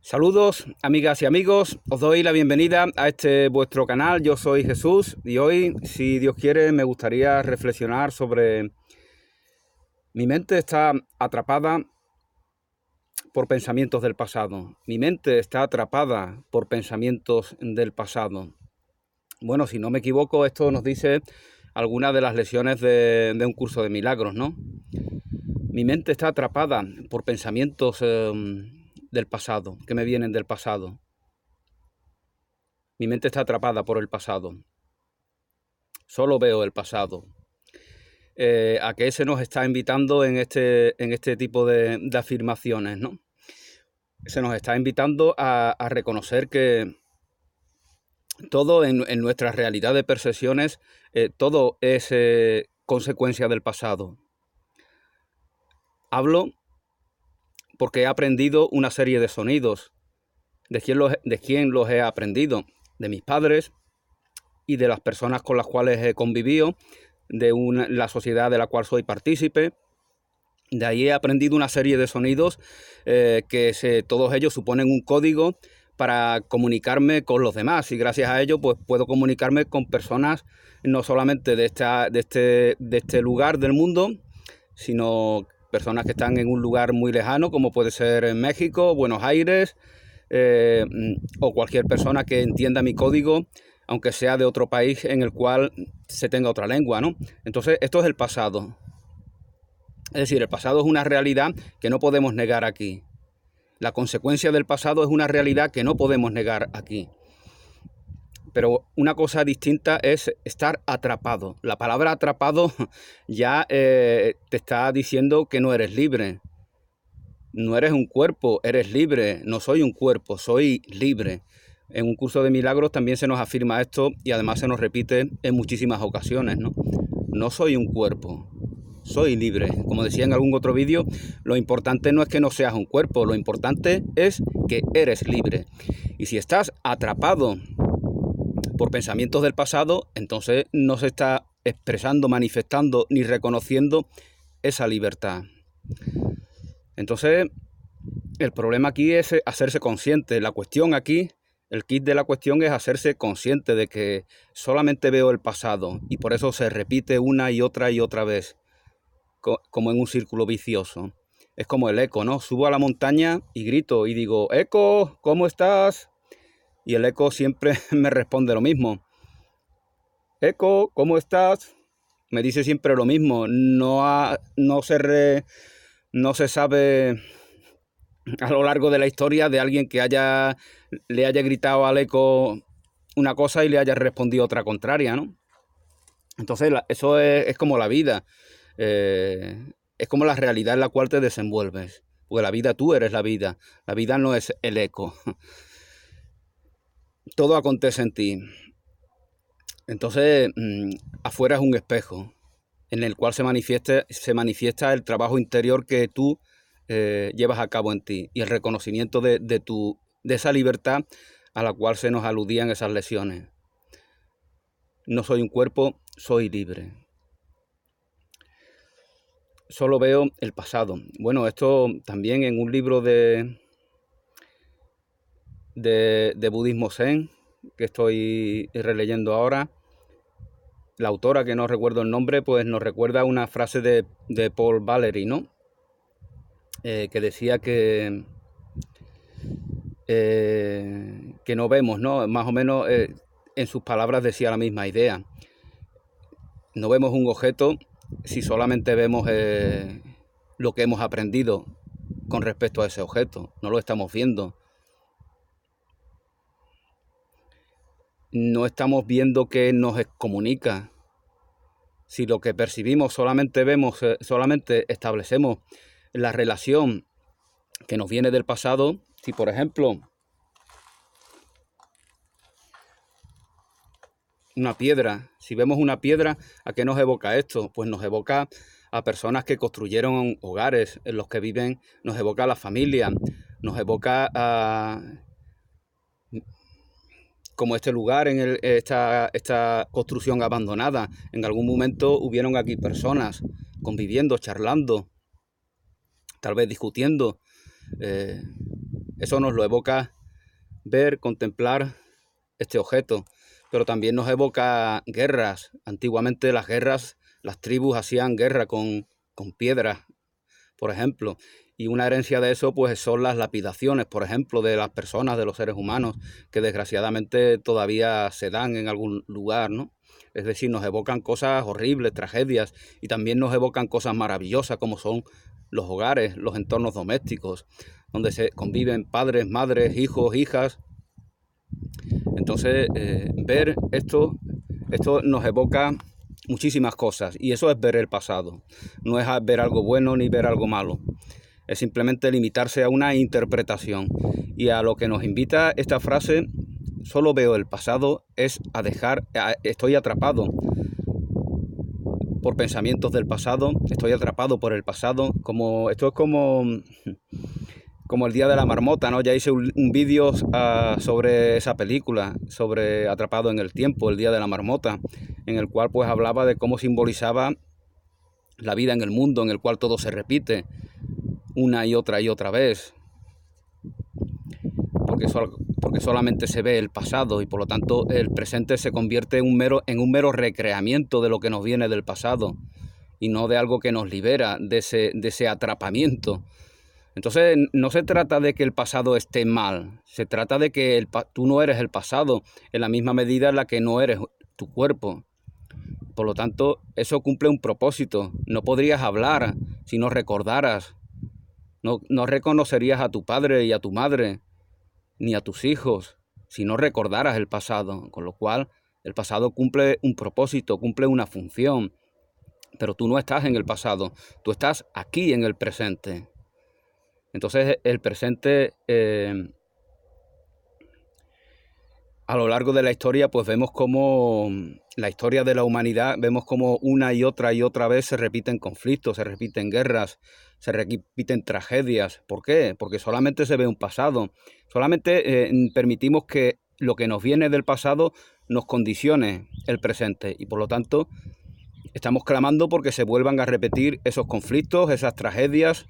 Saludos, amigas y amigos, os doy la bienvenida a este vuestro canal. Yo soy Jesús y hoy, si Dios quiere, me gustaría reflexionar sobre mi mente está atrapada por pensamientos del pasado. Mi mente está atrapada por pensamientos del pasado. Bueno, si no me equivoco, esto nos dice alguna de las lecciones de un curso de milagros, ¿no? Mi mente está atrapada por pensamientos del pasado, que me vienen del pasado. Mi mente está atrapada por el pasado. Solo veo el pasado. ¿A qué se nos está invitando en este tipo de afirmaciones, ¿no? Se nos está invitando a reconocer que todo en nuestra realidad de percepciones, todo es consecuencia del pasado. Hablo porque he aprendido una serie de sonidos. ¿De quién los he aprendido? De mis padres y de las personas con las cuales he convivido, de la sociedad de la cual soy partícipe. De ahí he aprendido una serie de sonidos que todos ellos suponen un código para comunicarme con los demás, y gracias a ello pues puedo comunicarme con personas no solamente de este lugar del mundo, sino personas que están en un lugar muy lejano, como puede ser México, Buenos Aires, o cualquier persona que entienda mi código, aunque sea de otro país en el cual se tenga otra lengua, ¿no? Entonces, esto es el pasado. Es decir, el pasado es una realidad que no podemos negar aquí. La consecuencia del pasado es una realidad que no podemos negar aquí. Pero una cosa distinta es estar atrapado. La palabra atrapado ya te está diciendo que no eres libre. No eres un cuerpo, eres libre. No soy un cuerpo, soy libre. En un curso de milagros también se nos afirma esto y además se nos repite en muchísimas ocasiones, ¿no? No soy un cuerpo, soy libre. Como decía en algún otro vídeo, lo importante no es que no seas un cuerpo, lo importante es que eres libre. Y si estás atrapado por pensamientos del pasado, entonces no se está expresando, manifestando ni reconociendo esa libertad. Entonces, el problema aquí es hacerse consciente. La cuestión aquí, el kit de la cuestión es hacerse consciente de que solamente veo el pasado y por eso se repite una y otra vez, como en un círculo vicioso. Es como el eco, ¿no? Subo a la montaña y grito y digo, eco, ¿cómo estás? Y el eco siempre me responde lo mismo. Eco, ¿cómo estás? Me dice siempre lo mismo. No se sabe a lo largo de la historia de alguien que le haya gritado al eco una cosa y le haya respondido otra contraria, ¿no? Entonces eso es como la vida, es como la realidad en la cual te desenvuelves, porque la vida, tú eres la vida no es el eco, todo acontece en ti. Entonces afuera es un espejo en el cual se manifiesta el trabajo interior que tú llevas a cabo en ti y el reconocimiento de esa libertad a la cual se nos aludían esas lecciones. No soy un cuerpo, soy libre. Solo veo el pasado. Bueno, esto también en un libro de budismo zen que estoy releyendo ahora, la autora, que no recuerdo el nombre, pues nos recuerda una frase de Paul Valery, ¿no? Que decía que no vemos, ¿no? Más o menos en sus palabras decía la misma idea. No vemos un objeto si solamente vemos lo que hemos aprendido con respecto a ese objeto. No lo estamos viendo. No estamos viendo qué nos comunica. Si lo que percibimos solamente vemos, solamente establecemos la relación que nos viene del pasado, si por ejemplo una piedra, si vemos una piedra, ¿a qué nos evoca esto? Pues nos evoca a personas que construyeron hogares en los que viven, nos evoca a la familia, nos evoca a como este lugar, esta construcción abandonada. En algún momento hubieron aquí personas conviviendo, charlando, tal vez discutiendo. Eso nos lo evoca ver, contemplar este objeto, pero también nos evoca guerras. Antiguamente las guerras, las tribus hacían guerra con piedras, por ejemplo, y una herencia de eso pues son las lapidaciones, por ejemplo, de las personas, de los seres humanos, que desgraciadamente todavía se dan en algún lugar, ¿no? Es decir, nos evocan cosas horribles, tragedias, y también nos evocan cosas maravillosas como son los hogares, los entornos domésticos, donde se conviven padres, madres, hijos, hijas. Entonces, ver esto nos evoca muchísimas cosas, y eso es ver el pasado. No es ver algo bueno ni ver algo malo. Es simplemente limitarse a una interpretación. Y a lo que nos invita esta frase, solo veo el pasado, es a dejar, estoy atrapado por pensamientos del pasado, estoy atrapado por el pasado, esto es como el Día de la Marmota, ¿no? Ya hice un vídeo sobre esa película, sobre Atrapado en el Tiempo, el Día de la Marmota, en el cual pues hablaba de cómo simbolizaba la vida en el mundo, en el cual todo se repite una y otra vez, porque solamente se ve el pasado y por lo tanto el presente se convierte en un mero recreamiento de lo que nos viene del pasado y no de algo que nos libera de ese atrapamiento. Entonces no se trata de que el pasado esté mal, se trata de que tú no eres el pasado en la misma medida en la que no eres tu cuerpo. Por lo tanto, eso cumple un propósito. No podrías hablar si no recordaras. No reconocerías a tu padre y a tu madre, ni a tus hijos, si no recordaras el pasado. Con lo cual, el pasado cumple un propósito, cumple una función. Pero tú no estás en el pasado, tú estás aquí en el presente. Entonces, el presente, a lo largo de la historia, pues vemos cómo la historia de la humanidad, vemos cómo una y otra vez se repiten conflictos, se repiten guerras, se repiten tragedias. ¿Por qué? Porque solamente se ve un pasado. Solamente permitimos que lo que nos viene del pasado nos condicione el presente. Y por lo tanto, estamos clamando porque se vuelvan a repetir esos conflictos, esas tragedias.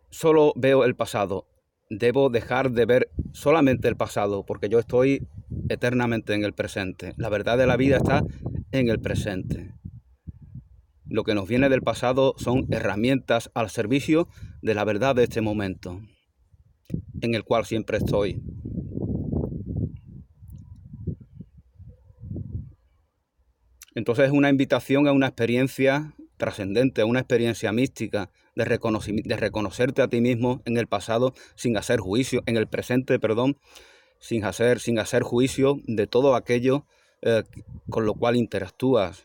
Solo veo el pasado. Debo dejar de ver solamente el pasado, porque yo estoy eternamente en el presente. La verdad de la vida está en el presente. Lo que nos viene del pasado son herramientas al servicio de la verdad de este momento, en el cual siempre estoy. Entonces es una invitación a una experiencia trascendente, a una experiencia mística de reconocerte a ti mismo en el pasado sin hacer juicio, en el presente, perdón, sin hacer juicio de todo aquello con lo cual interactúas.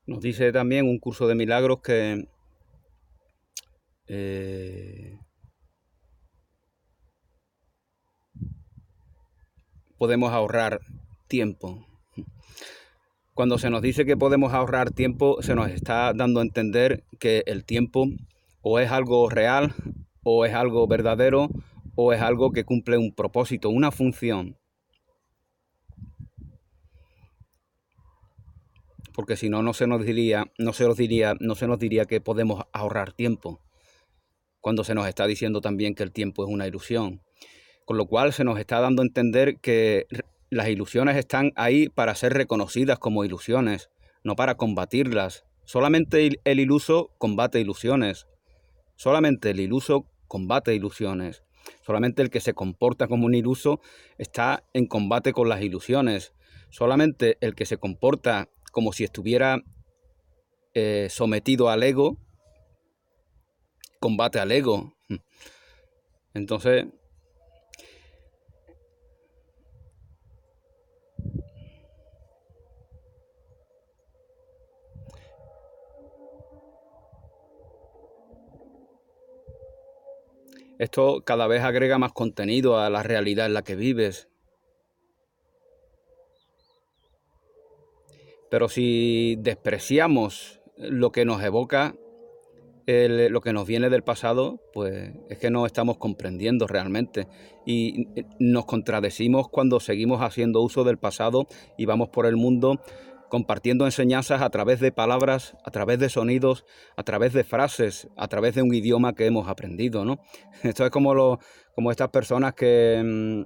Nos dice también un curso de milagros que podemos ahorrar tiempo. Cuando se nos dice que podemos ahorrar tiempo, se nos está dando a entender que el tiempo o es algo real, o es algo verdadero, o es algo que cumple un propósito, una función. Porque si no, no se nos diría que podemos ahorrar tiempo, cuando se nos está diciendo también que el tiempo es una ilusión. Con lo cual se nos está dando a entender que las ilusiones están ahí para ser reconocidas como ilusiones, no para combatirlas. Solamente el iluso combate ilusiones. Solamente el iluso combate ilusiones. Solamente el que se comporta como un iluso está en combate con las ilusiones. Solamente el que se comporta como si estuviera sometido al ego, combate al ego. Entonces, Esto cada vez agrega más contenido a la realidad en la que vives. Pero si despreciamos lo que nos evoca, lo que nos viene del pasado, pues es que no estamos comprendiendo realmente. Y nos contradecimos cuando seguimos haciendo uso del pasado y vamos por el mundo compartiendo enseñanzas a través de palabras, a través de sonidos, a través de frases, a través de un idioma que hemos aprendido, ¿no? Esto es como estas personas que en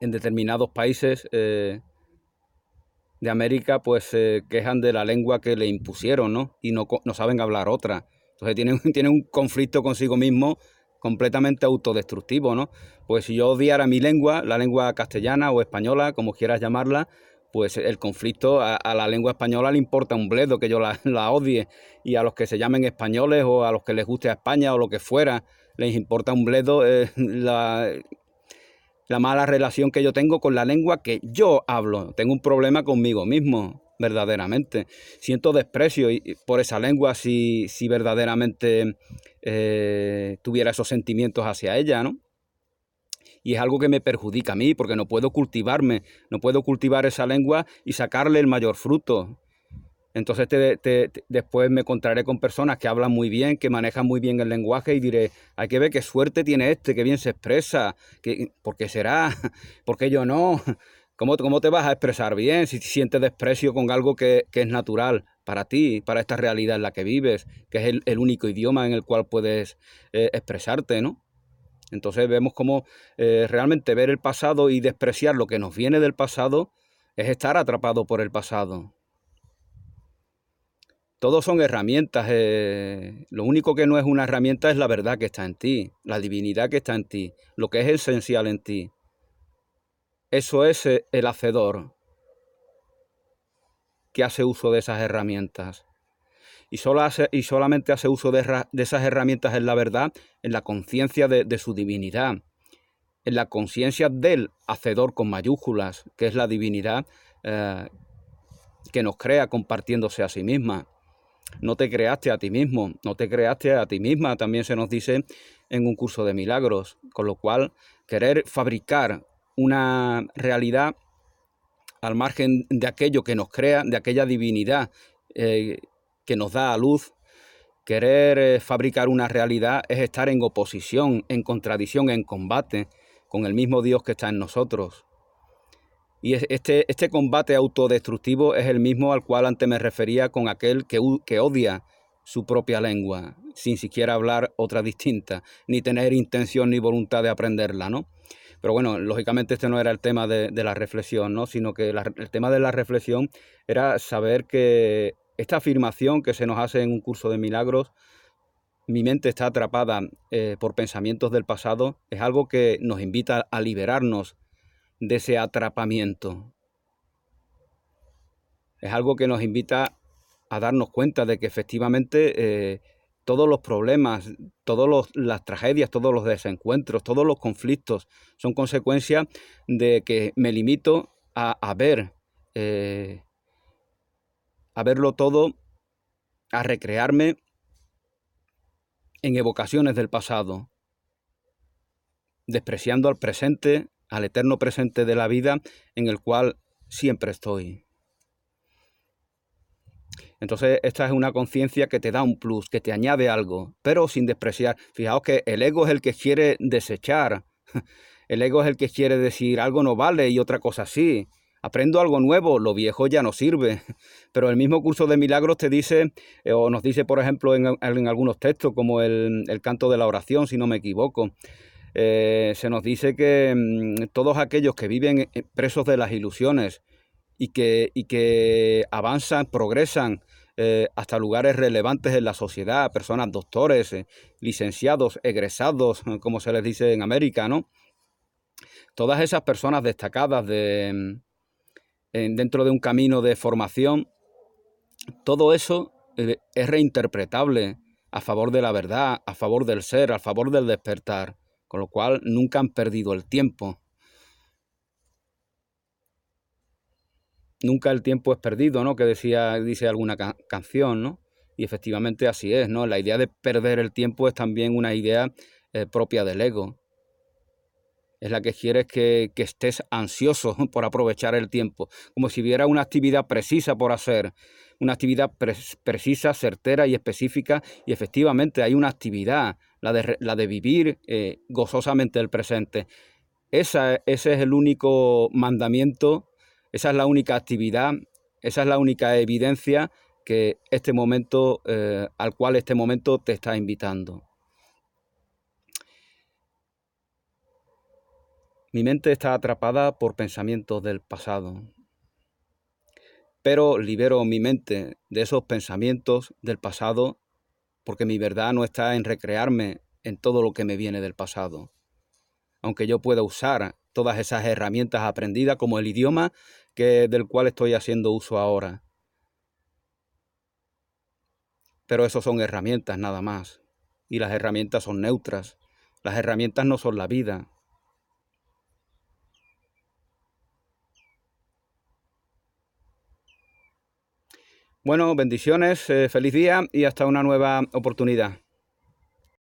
determinados países de América pues se quejan de la lengua que le impusieron, ¿no? Y no saben hablar otra. Entonces tienen un conflicto consigo mismo completamente autodestructivo, ¿no? Pues si yo odiara mi lengua, la lengua castellana o española, como quieras llamarla, pues el conflicto a la lengua española le importa un bledo que yo la odie, y a los que se llamen españoles o a los que les guste a España o lo que fuera, les importa un bledo la mala relación que yo tengo con la lengua que yo hablo. Tengo un problema conmigo mismo, verdaderamente. Siento desprecio por esa lengua si verdaderamente tuviera esos sentimientos hacia ella, ¿no? Y es algo que me perjudica a mí, porque no puedo cultivarme, no puedo cultivar esa lengua y sacarle el mayor fruto. Entonces después me encontraré con personas que hablan muy bien, que manejan muy bien el lenguaje y diré, hay que ver qué suerte tiene este, qué bien se expresa, ¿por qué será? ¿Por qué yo no? ¿Cómo te vas a expresar bien si sientes desprecio con algo que es natural para ti, para esta realidad en la que vives, que es el único idioma en el cual puedes expresarte, ¿no? Entonces vemos cómo realmente ver el pasado y despreciar lo que nos viene del pasado es estar atrapado por el pasado. Todos son herramientas. Lo único que no es una herramienta es la verdad que está en ti, la divinidad que está en ti, lo que es esencial en ti. Eso es el hacedor que hace uso de esas herramientas. Y solamente hace uso de esas herramientas en la verdad, en la conciencia de su divinidad, en la conciencia del hacedor con mayúsculas, que es la divinidad que nos crea compartiéndose a sí misma. No te creaste a ti mismo, no te creaste a ti misma, también se nos dice en un curso de milagros, con lo cual querer fabricar una realidad al margen de aquello que nos crea, de aquella divinidad que nos da a luz, querer fabricar una realidad es estar en oposición, en contradicción, en combate con el mismo Dios que está en nosotros. Y este combate autodestructivo es el mismo al cual antes me refería con aquel que odia su propia lengua, sin siquiera hablar otra distinta, ni tener intención ni voluntad de aprenderla, ¿no? Pero bueno, lógicamente este no era el tema de la reflexión, ¿no? Sino que el tema de la reflexión era saber que esta afirmación que se nos hace en un curso de milagros, mi mente está atrapada por pensamientos del pasado, es algo que nos invita a liberarnos de ese atrapamiento. Es algo que nos invita a darnos cuenta de que efectivamente todos los problemas, todas las tragedias, todos los desencuentros, todos los conflictos son consecuencia de que me limito a verlo todo, a recrearme en evocaciones del pasado, despreciando al presente, al eterno presente de la vida en el cual siempre estoy. Entonces esta es una conciencia que te da un plus, que te añade algo, pero sin despreciar. Fijaos que el ego es el que quiere desechar, el ego es el que quiere decir algo no vale y otra cosa sí. Aprendo algo nuevo, lo viejo ya no sirve. Pero el mismo curso de milagros te dice, o nos dice, por ejemplo, en algunos textos, como el canto de la oración, si no me equivoco, se nos dice que todos aquellos que viven presos de las ilusiones y que avanzan, progresan hasta lugares relevantes en la sociedad, personas doctores, licenciados, egresados, como se les dice en América, ¿no? Todas esas personas destacadas dentro de un camino de formación, todo eso es reinterpretable a favor de la verdad, a favor del ser, a favor del despertar, con lo cual nunca han perdido el tiempo. Nunca el tiempo es perdido, ¿no? Que dice alguna canción, ¿no? Y efectivamente así es, ¿no? La idea de perder el tiempo es también una idea propia del ego. Es la que quiere que estés ansioso por aprovechar el tiempo, como si hubiera una actividad precisa por hacer, una actividad precisa, certera y específica, y efectivamente hay una actividad, la de vivir gozosamente el presente. Ese es el único mandamiento, esa es la única actividad, esa es la única evidencia que este momento, al cual este momento te está invitando. Mi mente está atrapada por pensamientos del pasado, pero libero mi mente de esos pensamientos del pasado porque mi verdad no está en recrearme en todo lo que me viene del pasado. Aunque yo pueda usar todas esas herramientas aprendidas como el idioma del cual estoy haciendo uso ahora. Pero eso son herramientas nada más. Y las herramientas son neutras. Las herramientas no son la vida. Bueno, bendiciones, feliz día y hasta una nueva oportunidad.